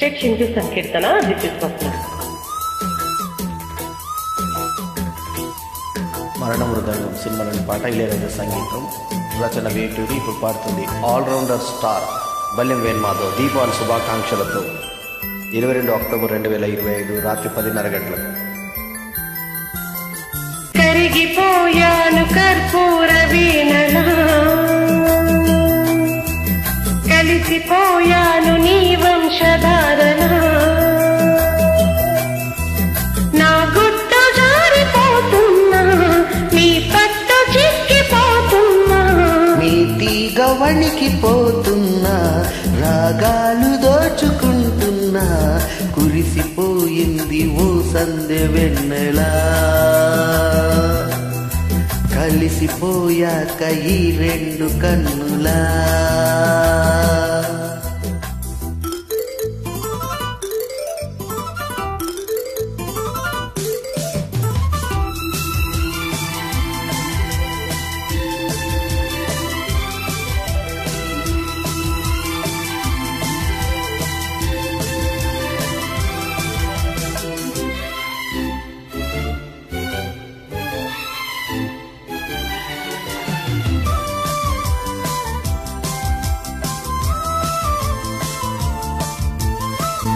Check Hindu Sankirtana, this is Swapna. మరణ మృదంగం సినిమాలోని పాట ఇళయరాజా సంగీతం రచన వేటూరి. ఇప్పుడు పాడుతుంది ఆల్రౌండర్ స్టార్ బల్లెం వేణుమాధవ్. దీపావళి శుభాకాంక్షలతో 22 అక్టోబర్ 2025 రాత్రి 10:30 గంటలకు. కరిగిపోయాను కర్పూర వీణలా, కలిసిపోయాను నీ వంశధారలా, నా గుట్టు జారిపోతున్నా, నీ పట్టు చిక్కిపోతున్నా, నీ తీగ వణికిపోతున్నా, రాగాలు దోచుకుంటున్నా, కురిసిపోయింది ఓ సందె వెన్నెలా, కలిసిపోయాక ఈ రెండు కన్నులా.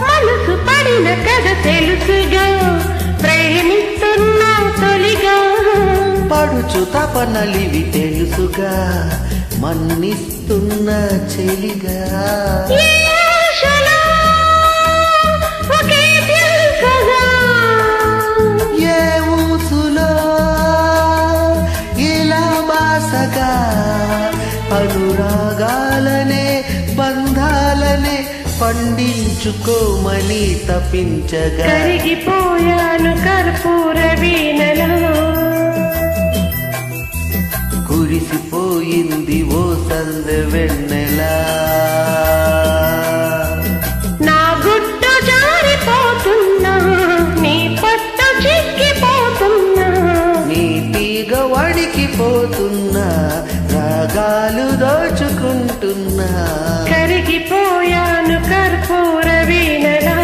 మనసు పడిన కథ తెలుసుగా, ప్రేమిస్తున్నా తొలిగా, పడుచు తపనలివి తెలుసుగా, మన్నిస్తున్న చెలిగా. ఏ ఆశలో ఒకే తెలుసుగా, ఏ ఊసులో ఇలా బాసగా, అనురాగాలనే బంధాలనే పండించుకోమని తపించగా. కరిగిపోయాను కర్పూర వీణలా, కురిసిపోయింది ఓ సందె వెన్నెలా, నా గుట్టు జారిపోతున్నా, నీ పట్టు చిక్కిపోతున్నా, నీ తీగ వణికిపోతున్నా, రాగాలు దోచుకుంటున్నా. కరిగిపోయాను కర్పూర వీణలా,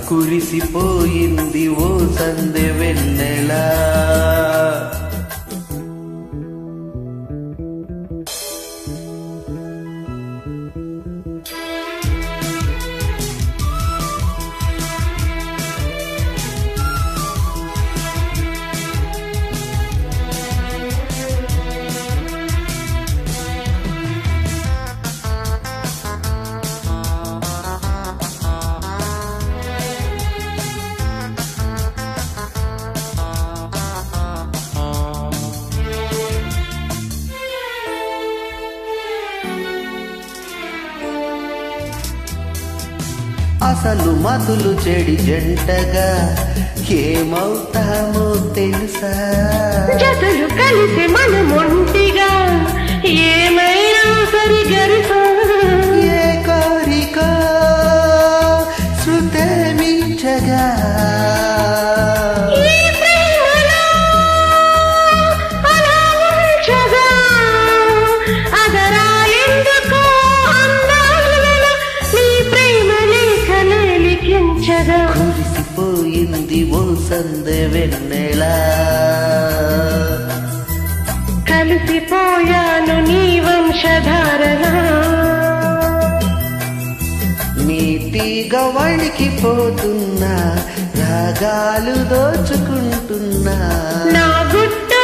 కురిసిపోయింది ఓ సందె వెన్నెలా. అసలు మతులు చెడి జంటగా ఏమవుతామో తెలుసా, జతలు కలిసి మనమొంటిగా ఏమైనా సరిగరుసా, ఏ కోరిక శృతే మించగా, ఈ ప్రేమలో అలా ఉంచగా, అదరాలెందుకో అందాలలో నీ ప్రేమ లేఖలే లిఖించగా. కురిసిపోయింది ఓ సందె వెన్నెలా, కలిసిపోయాను నీ వంశధారలా, నీ తీగ వణికిపోతున్నా, రాగాలు దోచుకుంటున్నా, నా గుట్టు